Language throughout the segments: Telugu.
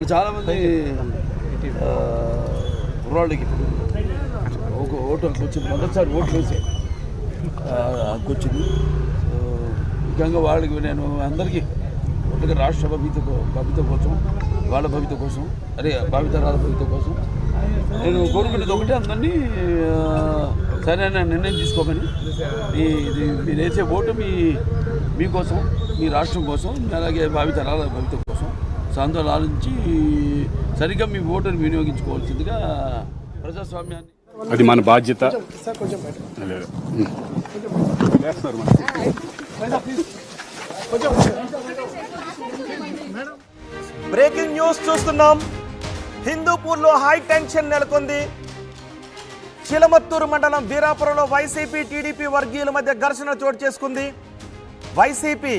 చాలామంది కుర్రాళ్ళకి ఇప్పుడు ఒక ఓటు వచ్చింది, మొదటిసారి ఓట్లు వేసే వచ్చింది. సో ముఖ్యంగా వాళ్ళకి నేను అందరికీ ఒకటిగా రాష్ట్ర భవిత కోసం, వాళ్ళ భవిత కోసం, అదే భావితరాల భవిత కోసం నేను కోరుకునేది ఒకటే, అందరినీ సరైన నిర్ణయం తీసుకోమని. ఇది మీరు వేసే ఓటు మీకోసం, మీ రాష్ట్రం కోసం, అలాగే భావితరాల భవిత కోసం. సో అందులో ఆలోచించి సరిగ్గా మీ ఓటును వినియోగించుకోవాల్సిందిగా ప్రజాస్వామ్యాన్ని, అది మన బాధ్యత. బ్రేకింగ్ న్యూస్ చూస్తున్నాం. హిందూపూర్లో హై టెన్షన్ నెలకొంది. చిలమత్తూరు మండలం వీరాపురంలో వైసీపీ టీడీపీ వర్గీయుల మధ్య ఘర్షణ చోటు చేసుకుంది. వైసీపీ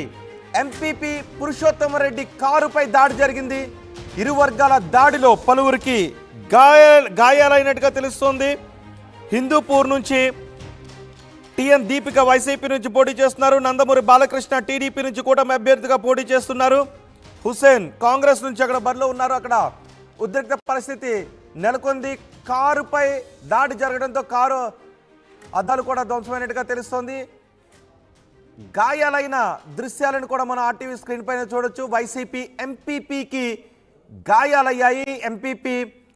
ఎంపీపీ పురుషోత్తమరెడ్డి కారుపై దాడి జరిగింది. ఇరు వర్గాల దాడిలో పలువురికి గాయాలైనట్టుగా తెలుస్తోంది. హిందూపూర్ నుంచి టిఎన్ దీపిక వైసీపీ నుంచి పోటీ చేస్తున్నారు. నందమూరి బాలకృష్ణ టీడీపీ నుంచి కూటమి అభ్యర్థిగా పోటీ చేస్తున్నారు. హుసేన్ కాంగ్రెస్ నుంచి అక్కడ బరిలో ఉన్నారు. అక్కడ ఉద్రిక్త పరిస్థితి నెలకొంది. కారుపై దాడి జరగడంతో కారు అద్దాలు కూడా ధ్వంసమైనట్టుగా తెలుస్తోంది. గాయాలైన దృశ్యాలను కూడా మనం ఆర్టీవీ స్క్రీన్ పైన చూడొచ్చు. వైసీపీ ఎంపీపీకి గాయాలయ్యాయి. ఎంపీపీ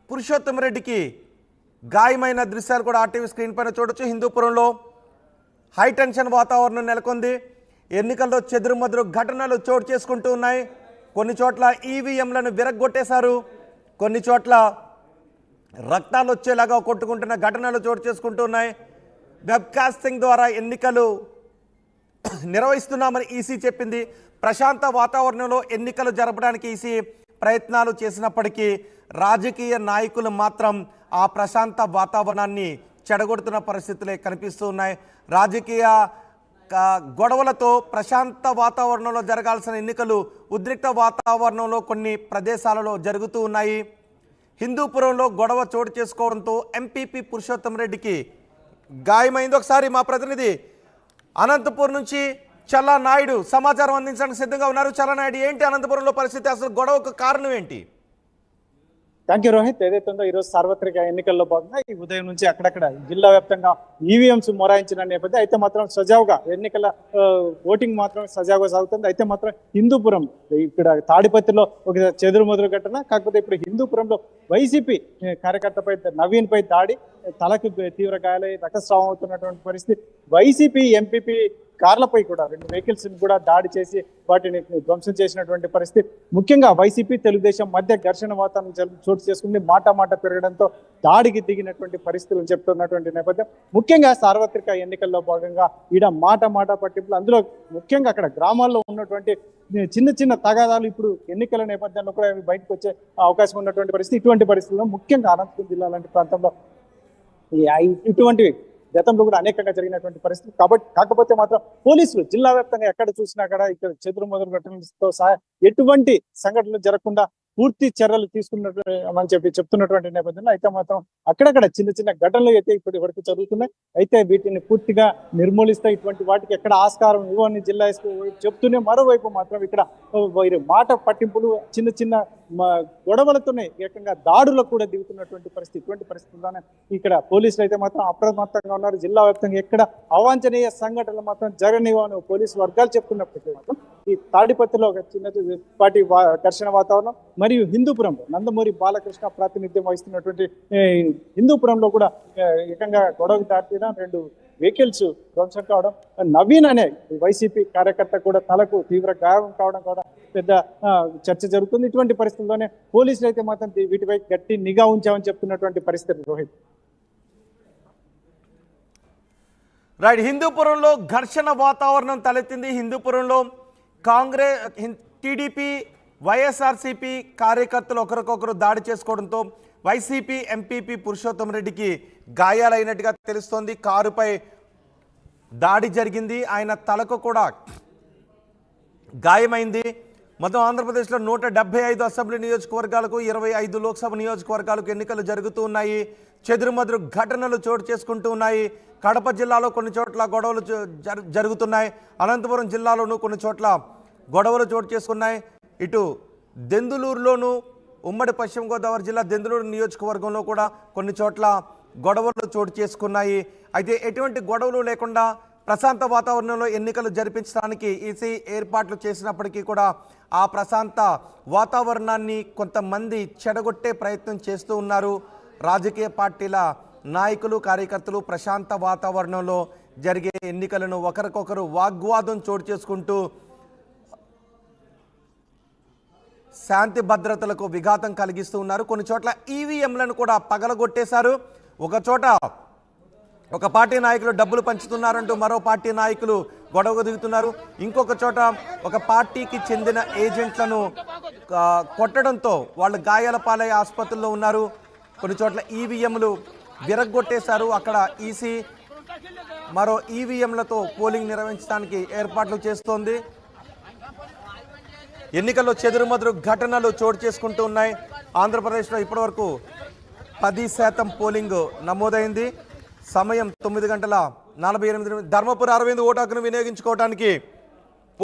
పురుషోత్తమరెడ్డికి గాయమైన దృశ్యాలు కూడా ఆర్టీవీ స్క్రీన్ పైన చూడొచ్చు. హిందూపురంలో హై టెన్షన్ వాతావరణం నెలకొంది. ఎన్నికల్లో చెదురుమదురు ఘటనలు చోటు చేసుకుంటూ ఉన్నాయి. కొన్ని చోట్ల ఈవీఎంలను విరగ్గొట్టేశారు. కొన్ని చోట్ల రక్తాలు వచ్చేలాగా కొట్టుకుంటున్న ఘటనలు చోటు చేసుకుంటూ ఉన్నాయి. వెబ్కాస్టింగ్ ద్వారా ఎన్నికలు నిర్వహిస్తున్నామని ఈసీ చెప్పింది. ప్రశాంత వాతావరణంలో ఎన్నికలు జరపడానికి ఈసీ ప్రయత్నాలు చేసినప్పటికీ రాజకీయ నాయకులు మాత్రం ఆ ప్రశాంత వాతావరణాన్ని చెడగొడుతున్న పరిస్థితులే కనిపిస్తూ ఉన్నాయి. రాజకీయ గొడవలతో ప్రశాంత వాతావరణంలో జరగాల్సిన ఎన్నికలు ఉద్రిక్త వాతావరణంలో కొన్ని ప్రదేశాలలో జరుగుతూ ఉన్నాయి. హిందూపురంలో గొడవ చోటు చేసుకోవడంతో ఎంపీపీ పురుషోత్తమరెడ్డికి గాయమైంది. ఒకసారి మా ప్రతినిధి అనంతపూర్ నుంచి చల్లా నాయుడు సమాచారం అందించడానికి సిద్ధంగా ఉన్నారు. చల్లా నాయుడు, ఏంటి అనంతపురంలో పరిస్థితి? అసలు గొడవకు కారణం ఏంటి? Thank you Rohit. ఏదైతే ఉందో ఈరోజు సార్వత్రిక ఎన్నికల్లో భాగంగా ఈ ఉదయం నుంచి అక్కడక్కడ జిల్లా వ్యాప్తంగా ఈవీఎంస్ మొరాయించిన నేపథ్యం అయితే మాత్రం సజావుగా ఎన్నికల ఓటింగ్ మాత్రం సజావుగా సాగుతుంది. అయితే మాత్రం హిందూపురం ఇక్కడ తాడిపత్రిలో ఒక చెదురుమదురు ఘటన. కాకపోతే ఇప్పుడు హిందూపురంలో వైసీపీ కార్యకర్తపై నవీన్ పై దాడి, తలకు తీవ్ర గాయాలై రక్తస్రావం అవుతున్నటువంటి పరిస్థితి. వైసీపీ ఎంపీపీ కార్లపై కూడా 2 వెహికల్స్ కూడా దాడి చేసి వాటిని ధ్వంసం చేసినటువంటి పరిస్థితి. ముఖ్యంగా వైసీపీ తెలుగుదేశం మధ్య ఘర్షణ వాతావరణం చోటు చేసుకుంది. మాట పెరగడంతో దాడికి దిగినటువంటి పరిస్థితులు చెప్తున్నటువంటి నేపథ్యం. ముఖ్యంగా సార్వత్రిక ఎన్నికల్లో భాగంగా ఈడ మాట పట్టింపులు, అందులో ముఖ్యంగా అక్కడ గ్రామాల్లో ఉన్నటువంటి చిన్న తగాదాలు ఇప్పుడు ఎన్నికల నేపథ్యంలో కూడా బయటకు వచ్చే అవకాశం ఉన్నటువంటి పరిస్థితి. ఇటువంటి పరిస్థితుల్లో ముఖ్యంగా అనంతపురం జిల్లా లాంటి ప్రాంతంలో ఇటువంటివి గతంలో కూడా అనేకంగా జరిగినటువంటి పరిస్థితి. కాకపోతే మాత్రం పోలీసులు జిల్లా వ్యాప్తంగా ఎక్కడ చూసినా కూడా ఇక్కడ చెదురుమదురు ఘటనలతో సహా ఎటువంటి సంఘటనలు జరగకుండా పూర్తి చర్యలు తీసుకున్నట్టు అని చెప్తున్నటువంటి నేపథ్యంలో అయితే మాత్రం అక్కడక్కడ చిన్న ఘటనలు అయితే ఇప్పటి వరకు జరుగుతున్నాయి. అయితే వీటిని పూర్తిగా నిర్మూలిస్తే ఇటువంటి వాటికి ఎక్కడ ఆస్కారం ఇవ్వని జిల్లా చెప్తూనే మరోవైపు మాత్రం ఇక్కడ మాట పట్టింపులు, చిన్న గొడవలతోనే ఏకంగా దాడులకు కూడా దిగుతున్నటువంటి పరిస్థితి. ఇటువంటి పరిస్థితుల్లోనే ఇక్కడ పోలీసులు అయితే మాత్రం అప్రమత్తంగా ఉన్నారు. జిల్లా వ్యాప్తంగా ఎక్కడ అవాంఛనీయ సంఘటనలు మాత్రం జరగనివ్వని పోలీసు వర్గాలు చెప్తున్నప్పటికీ మాత్రం ఈ తాడిపత్రిలో ఒక చిన్నపాటి ఘర్షణ వాతావరణం, మరియు హిందూపురంలో నందమూరి బాలకృష్ణ ప్రాతినిధ్యం వహిస్తున్నటువంటి హిందూపురంలో కూడా ఏకంగా గొడవకు దాటిన 2 వెహికల్స్ ధ్వంసం కావడం, నవీన్ అనే వైసీపీ కార్యకర్త కూడా తలకు తీవ్ర గాయం కావడం కూడా పెద్ద చర్చ జరుగుతుంది. ఇటువంటి పరిస్థితుల్లోనే పోలీసులు అయితే మాత్రం వీటిపై గట్టి నిఘా ఉంచామని చెప్తున్నటువంటి పరిస్థితి. రోహిత్, రైట్. హిందూపురంలో ఘర్షణ వాతావరణం తలెత్తింది. హిందూపురంలో కాంగ్రెస్, టీడీపీ, వైఎస్ఆర్సీపీ కార్యకర్తలు ఒకరికొకరు దాడి చేసుకోవడంతో వైసీపీ ఎంపీపీ పురుషోత్తమరెడ్డికి గాయాలైనట్టుగా తెలుస్తోంది. కారుపై దాడి జరిగింది. ఆయన తలకు కూడా గాయమైంది. మొత్తం ఆంధ్రప్రదేశ్లో 175 అసెంబ్లీ నియోజకవర్గాలకు, 25 లోక్సభ నియోజకవర్గాలకు ఎన్నికలు జరుగుతూ ఉన్నాయి. చెదురుమదురు ఘటనలు చోటు చేసుకుంటూ ఉన్నాయి. కడప జిల్లాలో కొన్ని చోట్ల గొడవలు జరుగుతున్నాయి. అనంతపురం జిల్లాలోనూ కొన్ని చోట్ల గొడవలు చోటు చేసుకున్నాయి. ఇటు దెందులూరులోనూ ఉమ్మడి పశ్చిమ గోదావరి జిల్లా దెందులూరు నియోజకవర్గంలో కూడా కొన్ని చోట్ల గొడవలు చోటు చేసుకున్నాయి. అయితే ఎటువంటి గొడవలు లేకుండా ప్రశాంత వాతావరణంలో ఎన్నికలు జరిపించడానికి ఈసీ ఏర్పాట్లు చేసినప్పటికీ కూడా ఆ ప్రశాంత వాతావరణాన్ని కొంతమంది చెడగొట్టే ప్రయత్నం చేస్తూ ఉన్నారు. రాజకీయ పార్టీల నాయకులు కార్యకర్తలు ప్రశాంత వాతావరణంలో జరిగే ఎన్నికలను ఒకరికొకరు వాగ్వాదం చోటు చేసుకుంటూ శాంతి భద్రతలకు విఘాతం కలిగిస్తూ ఉన్నారు. కొన్ని చోట్ల ఈవీఎంలను కూడా పగలగొట్టేశారు. ఒక చోట ఒక పార్టీ నాయకులు డబ్బులు పంచుతున్నారంటూ మరో పార్టీ నాయకులు గొడవ దిగుతున్నారు. ఇంకొక చోట ఒక పార్టీకి చెందిన ఏజెంట్లను కొట్టడంతో వాళ్ళు గాయాల పాలై ఆసుపత్రుల్లో ఉన్నారు. కొన్ని చోట్ల ఈవీఎంలు విరగ్గొట్టేశారు. అక్కడ ఈసీ మరో ఈవీఎంలతో పోలింగ్ నిర్వహించడానికి ఏర్పాట్లు చేస్తోంది. ఎన్నికల్లో చెదురుమదురు ఘటనలు చోటు చేసుకుంటూ ఉన్నాయి. ఆంధ్రప్రదేశ్లో ఇప్పటివరకు 10% పోలింగ్ నమోదైంది. సమయం 9:48. ధర్మపురి అరవింద్ ఓటు హక్కును వినియోగించుకోవడానికి